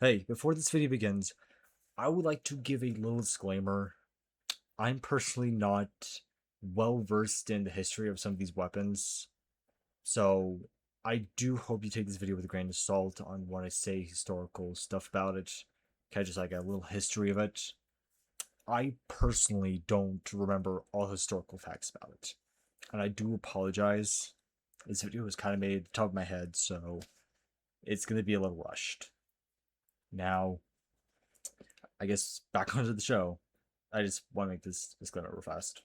Hey, before this video begins, I would like to give a little disclaimer. I'm personally not well versed in the history of some of these weapons, so I do hope you take this video with a grain of salt on when I say historical stuff about it. Kind of just like a little history of it. I personally don't remember all historical facts about it, and I do apologize. This video was kind of made at the top of my head, so it's going to be a little rushed. Now, I guess back onto the show. I just want to make this disclaimer real fast.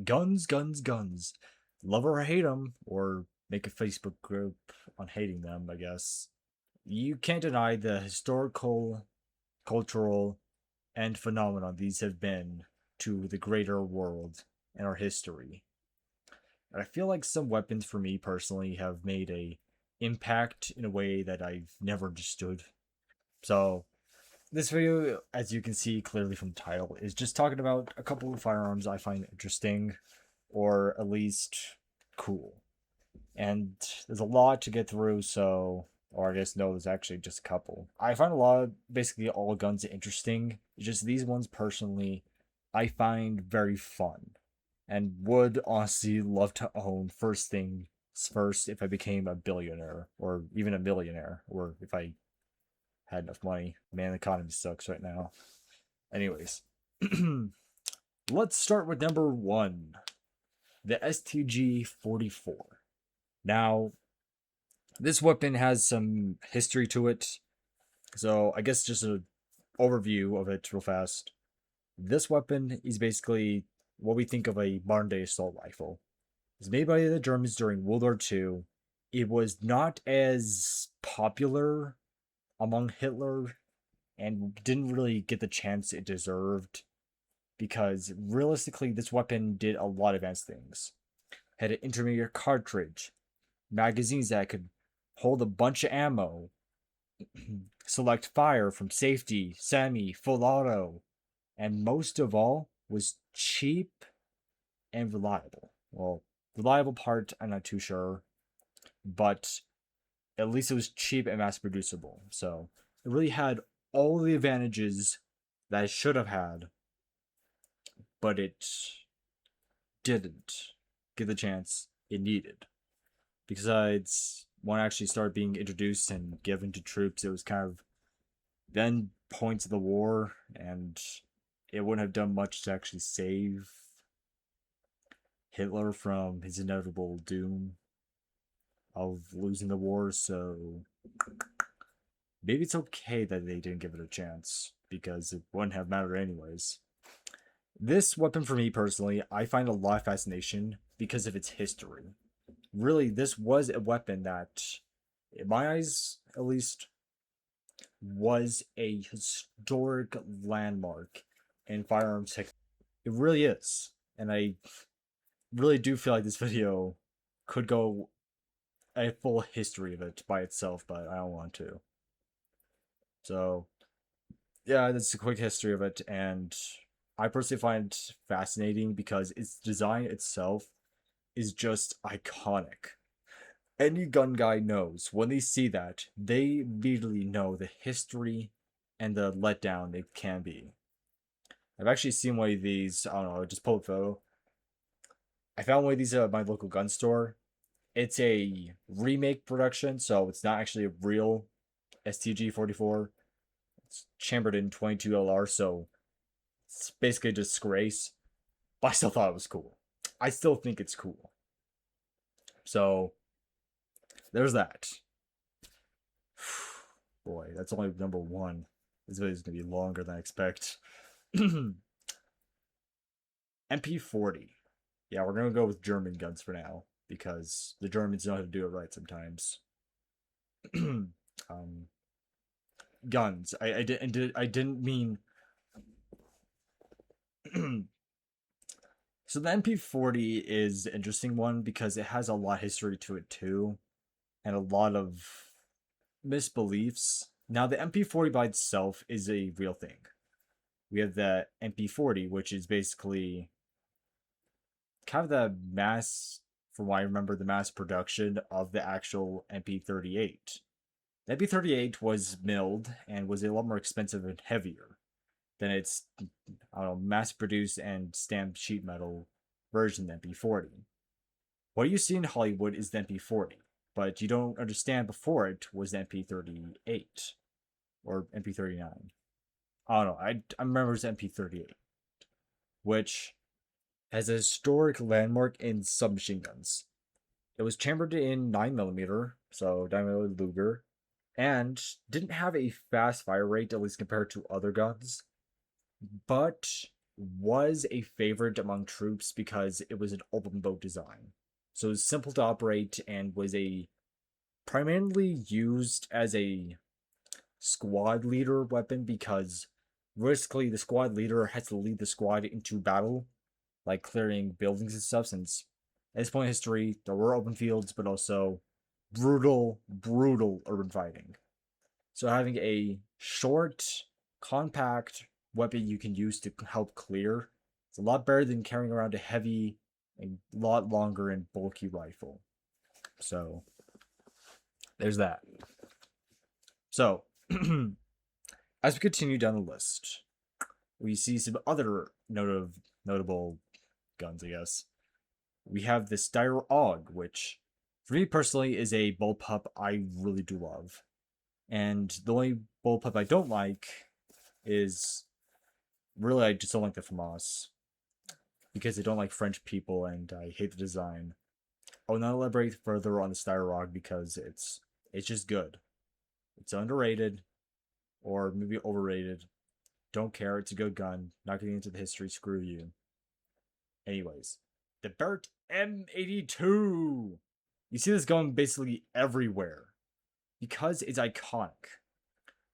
Guns, guns, guns. Love or hate them, or make a Facebook group on hating them, I guess. You can't deny the historical, cultural, and phenomenon these have been to the greater world and our history. And I feel like some weapons for me personally have made a impact in a way that I've never understood. So this video, as you can see clearly from the title, is just talking about a couple of firearms I find interesting, or at least cool. And there's a lot to get through, so, or I guess no, there's actually just a couple. I find a lot of basically all guns interesting. Just these ones personally, I find very fun, and would honestly love to own first things first if I became a billionaire, or even a millionaire, or if I had enough money. Man, the economy sucks right now. Anyways, let's start with number one, the STG 44. Now, this weapon has some history to it, so I guess just an overview of it real fast. This weapon is basically what we think of a modern day assault rifle. It was made by the Germans during World War II. It was not as popular among Hitler and didn't really get the chance it deserved because realistically, this weapon did a lot of advanced things. Had an intermediate cartridge, magazines that could hold a bunch of ammo, select fire from safety, semi, full auto, and most of all, was cheap and reliable. Well, reliable part, I'm not too sure, but at least it was cheap and mass producible. So it really had all the advantages that it should have had, but it didn't get the chance it needed. Besides, when it actually started being introduced and given to troops, it was kind of then points of the war, and it wouldn't have done much to actually save Hitler from his inevitable doom of losing the war, so maybe it's okay that they didn't give it a chance, because it wouldn't have mattered anyways. This weapon, for me personally, I find a lot of fascination because of its history. Really, this was a weapon that, in my eyes at least, was a historic landmark in firearms tech. It really is. And I really do feel like this video could go a full history of it by itself, but I don't want to. So, yeah, that's a quick history of it, and I personally find it fascinating because its design itself is just iconic. Any gun guy knows when they see that, they immediately know the history and the letdown it can be. I've actually seen one of these, I don't know, just pull a photo. I found one of these at my local gun store. It's a remake production, so it's not actually a real STG 44. It's chambered in 22 LR, so it's basically a disgrace. But I still thought it was cool. I still think it's cool. So there's that. Boy, that's only number one. This video is gonna be longer than I expect. MP40. Yeah, we're gonna go with German guns for now because the Germans know how to do it right sometimes. um, Guns. I didn't mean. So the MP40 is an interesting one because it has a lot of history to it too, and a lot of misbeliefs. Now the MP40 by itself is a real thing. We have the MP40, which is basically kind of the mass, from what I remember, the mass production of the actual MP38. The MP38 was milled and was a lot more expensive and heavier than its, I don't know, mass-produced and stamped sheet metal version of the MP40. What you see in Hollywood is the MP40, but you don't understand before it was the MP38 or MP39. I don't know. I remember it's MP38, which has a historic landmark in submachine guns. It was chambered in 9mm, so 9mm Luger, and didn't have a fast fire rate, at least compared to other guns, but was a favorite among troops because it was an open boat design. So it was simple to operate and was a primarily used as a squad leader weapon because realistically the squad leader has to lead the squad into battle, like clearing buildings and stuff, since at this point in history there were open fields but also brutal urban fighting. So having a short, compact weapon you can use to help clear is a lot better than carrying around a heavy, a lot longer and bulky rifle. So there's that. So as we continue down the list, we see some other notable guns, I guess. We have the Styro Og, which for me personally is a bullpup I really do love. And the only bullpup I don't like is really I just don't like the FAMAS because I don't like French people and I hate the design. I will not elaborate further on the Styro Og because it's just good. It's underrated or maybe overrated. Don't care. It's a good gun. Not getting into the history. Screw you. Anyways, the Barrett M82. You see this gun basically everywhere because it's iconic.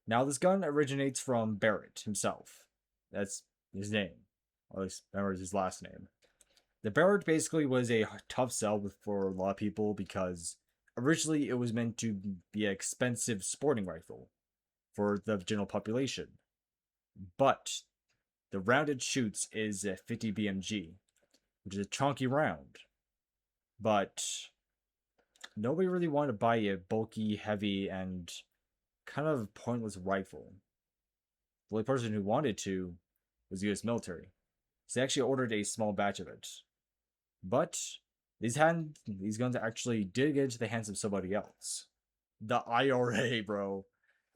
Now, this gun originates from Barrett himself. That's his name. Or at least remember his last name. The Barrett basically was a tough sell for a lot of people because originally it was meant to be an expensive sporting rifle for the general population. But the round it shoots is a 50 BMG, which is a chunky round. But nobody really wanted to buy a bulky, heavy, and kind of pointless rifle. The only person who wanted to was the US military. So they actually ordered a small batch of it. But these guns actually did get into the hands of somebody else. The IRA, bro.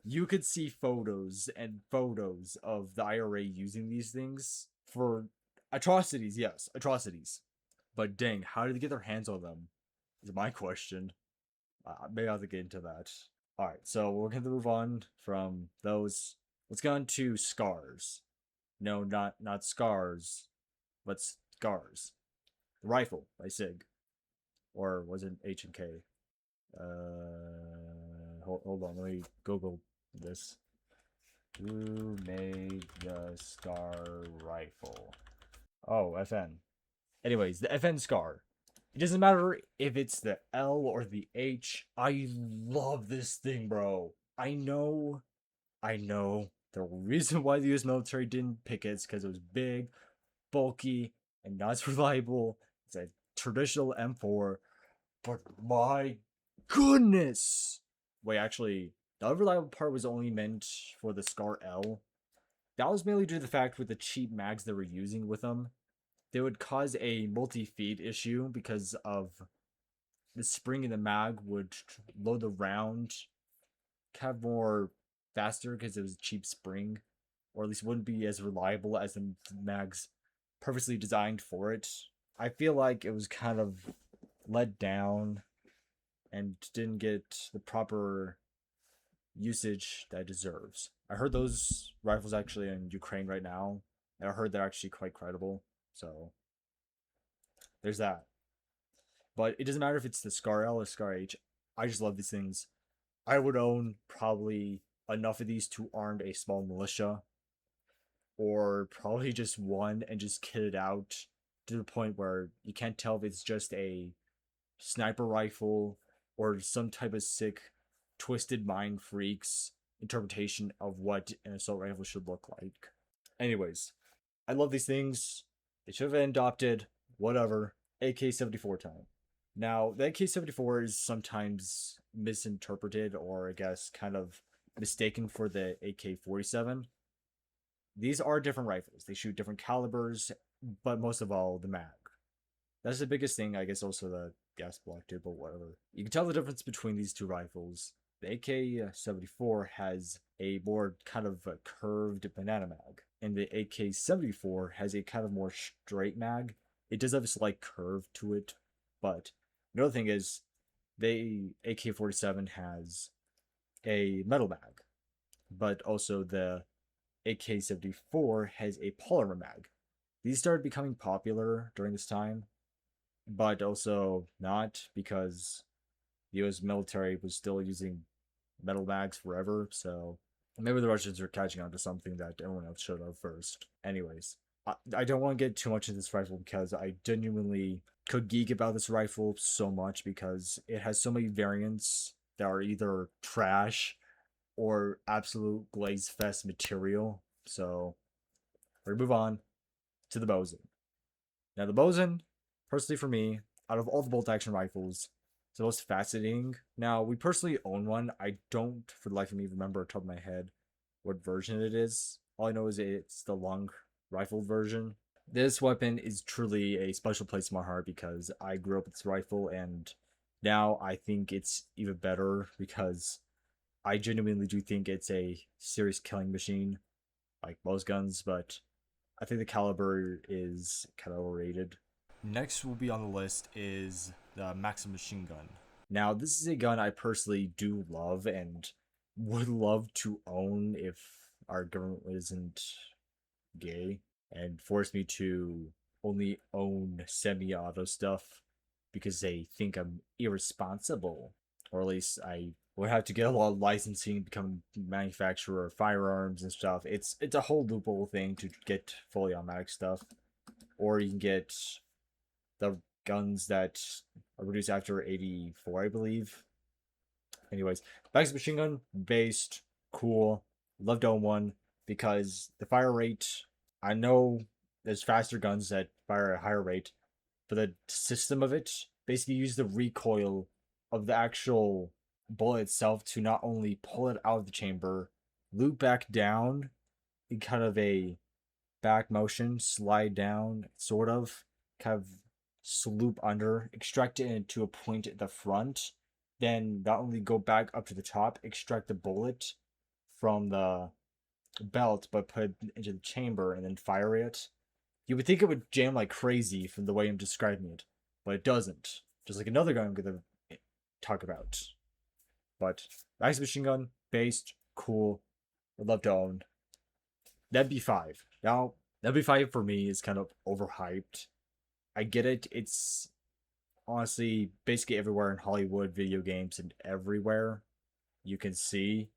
You could see photos and photos of the IRA using these things for atrocities, yes, atrocities. But dang, how did they get their hands on them? Is my question. Maybe I'll have to get into that. Alright, so we're going to move on from those. Let's go on to scars. No, not scars, but scars. The Rifle by Sig. Or was it H&K? Hold on, let me Google this. Who made the Scar Rifle? Oh, FN. Anyways, the FN Scar. It doesn't matter if it's the L or the H. I love this thing, bro. I know. The reason why the US military didn't pick it is because it was big, bulky, and not as reliable. It's a traditional M4. But my goodness! Wait, actually, the unreliable part was only meant for the Scar L. That was mainly due to the fact with the cheap mags they were using with them, they would cause a multi-feed issue because of the spring in the mag would load the round kind of more faster because it was a cheap spring, or at least wouldn't be as reliable as the mags purposely designed for it. I feel like it was kind of let down and didn't get the proper usage that it deserves. I heard those rifles actually in Ukraine right now, and I heard they're actually quite credible. So there's that. But it doesn't matter if it's the Scar L or Scar H. I just love these things. I would own probably enough of these to arm a small militia, or probably just one and just kit it out to the point where you can't tell if it's just a sniper rifle or some type of sick, twisted mind freaks interpretation of what an assault rifle should look like. Anyways, I love these things. They should have been adopted. Whatever. AK-74 time. Now, the AK-74 is sometimes misinterpreted, or I guess kind of mistaken for the AK-47. These are different rifles. They shoot different calibers, but most of all, the mag. That's the biggest thing. I guess also the gas block too, but whatever. You can tell the difference between these two rifles. The AK-74 has a more kind of a curved banana mag, and the AK-74 has a kind of more straight mag. It does have a slight curve to it, but another thing is the AK-47 has a metal mag, but also the AK-74 has a polymer mag. These started becoming popular during this time, but also not, because the US military was still using metal mags forever, so maybe the Russians are catching on to something that everyone else should have first. Anyways, I don't want to get too much into this rifle because I genuinely could geek about this rifle so much because it has so many variants that are either trash or absolute glaze fest material. So we move on to the Bosun. Now the Bosun, personally for me, out of all the bolt action rifles, it's the most fascinating. Now we personally own one. I don't for the life of me remember off the top of my head what version it is. All I know is it's the long rifle version. This weapon is truly a special place in my heart because I grew up with this rifle, and now I think it's even better because I genuinely do think it's a serious killing machine, like most guns, but I think the caliber is kind of overrated. Next will be on the list is the Maxim machine gun. Now, this is a gun I personally do love and would love to own if our government isn't gay and forced me to only own semi-auto stuff because they think I'm irresponsible, or at least I would have to get a lot of licensing, become a manufacturer of firearms and stuff. It's a whole loophole thing to get fully automatic stuff, or you can get the guns that are produced after 84, I believe. Anyways, Maxim machine gun based, cool. Love to own one because the fire rate. I know there's faster guns that fire at a higher rate, but the system of it basically uses the recoil of the actual bullet itself to not only pull it out of the chamber, loop back down in kind of a back motion, slide down, sort of, kind of sloop under, extract it into a point at the front, then not only go back up to the top, extract the bullet from the belt, but put it into the chamber and then fire it. You would think it would jam like crazy from the way I'm describing it, but it doesn't. Just like another gun I'm gonna talk about. But Maxim machine gun, based, cool, would love to own. That'd be 5. Now, that'd be 5 for me is kind of overhyped. I get it. It's honestly basically everywhere in Hollywood, video games, and everywhere you can see.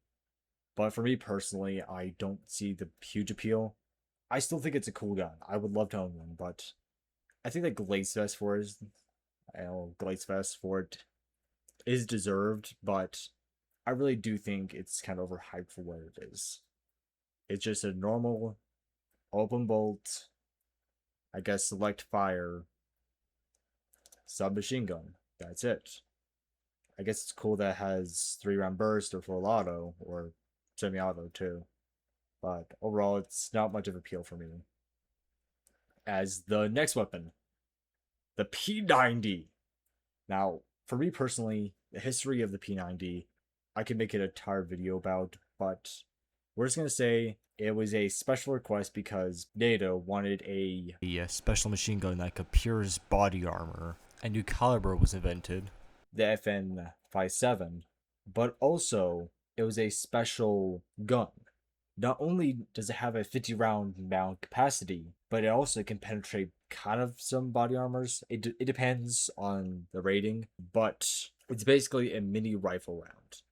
But for me personally, I don't see the huge appeal. I still think it's a cool gun. I would love to own one, but I think that Glaze Fest for it, Glaze Fest for it is deserved, but I really do think it's kind of overhyped for what it is. It's just a normal open bolt, I guess select fire submachine gun. That's it. I guess it's cool that it has 3-round burst or full auto or semi-auto too. But overall, it's not much of appeal for me. As the next weapon, the P90. Now, for me personally, the history of the P90, I could make an entire video about, but we're just going to say it was a special request because NATO wanted a special machine gun that could pierce body armor. A new caliber was invented, the FN-57, but also it was a special gun. Not only does it have a 50-round round capacity, but it also can penetrate kind of some body armors. It depends on the rating, but it's basically a mini rifle round.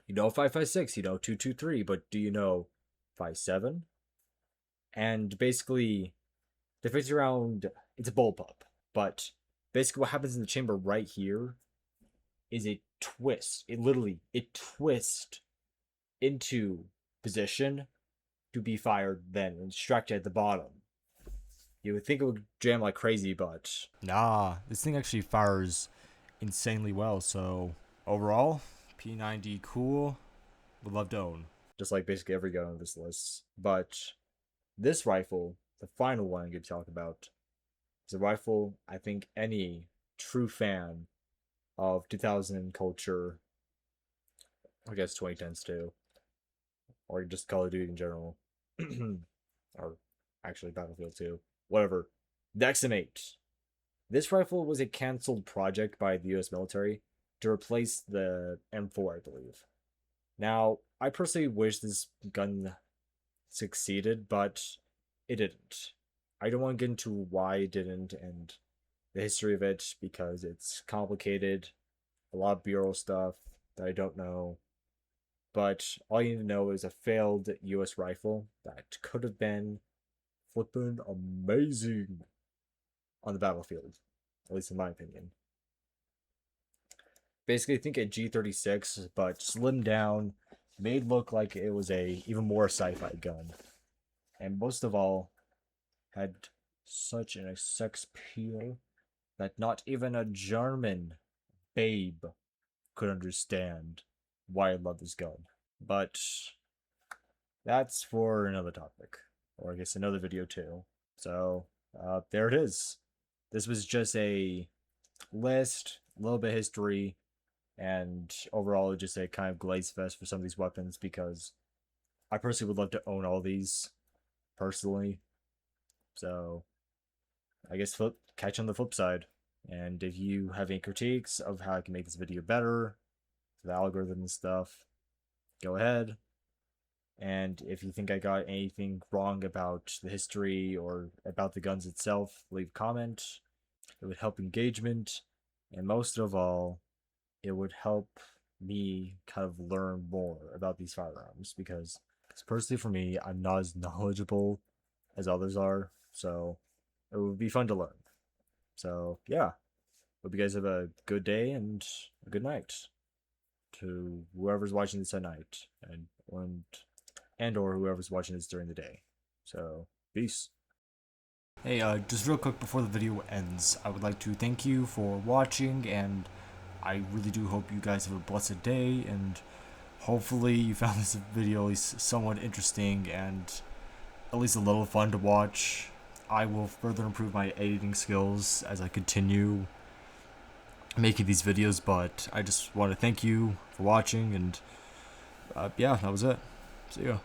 You know 5.56, you know 2.23, but do you know 5.7? And basically, the 50-round, it's a bullpup, but basically what happens in the chamber right here is it twists. It twists into position to be fired then and extracted at the bottom. You would think it would jam like crazy, but nah, this thing actually fires insanely well. So overall, P90 cool. Would love to own. Just like basically every gun on this list. But this rifle, the final one I'm going to talk about, is a rifle I think any true fan of 2000 culture, I guess 2010s too, or just Call of Duty in general, or actually Battlefield 2, whatever. The XM8. This rifle was a cancelled project by the US military to replace the M4, I believe. Now, I personally wish this gun succeeded, but it didn't. I don't want to get into why it didn't and the history of it because it's complicated, a lot of bureau stuff that I don't know. But all you need to know is a failed US rifle that could have been flippin' amazing on the battlefield, at least in my opinion. Basically, think a G36, but slimmed down, made look like it was a even more sci-fi gun, and most of all, had such an sex appeal that not even a German babe could understand why I love this gun. But that's for another topic, or I guess another video too. So there it is. This was just a list, a little bit of history, and overall just a kind of glaze fest for some of these weapons because I personally would love to own all these personally. So I guess catch on the flip side. And if you have any critiques of how I can make this video better, the algorithm and stuff, go ahead. And if you think I got anything wrong about the history or about the guns itself, leave a comment. It would help engagement, and most of all, it would help me kind of learn more about these firearms because personally for me, I'm not as knowledgeable as others are, so it would be fun to learn. So yeah, hope you guys have a good day and a good night to whoever's watching this at night and or whoever's watching this during the day. So peace. Hey, just real quick before the video ends, I would like to thank you for watching, and I really do hope you guys have a blessed day, and hopefully you found this video at least somewhat interesting and at least a little fun to watch. I will further improve my editing skills as I continue making these videos, but I just want to thank you for watching, and yeah, that was it. See ya.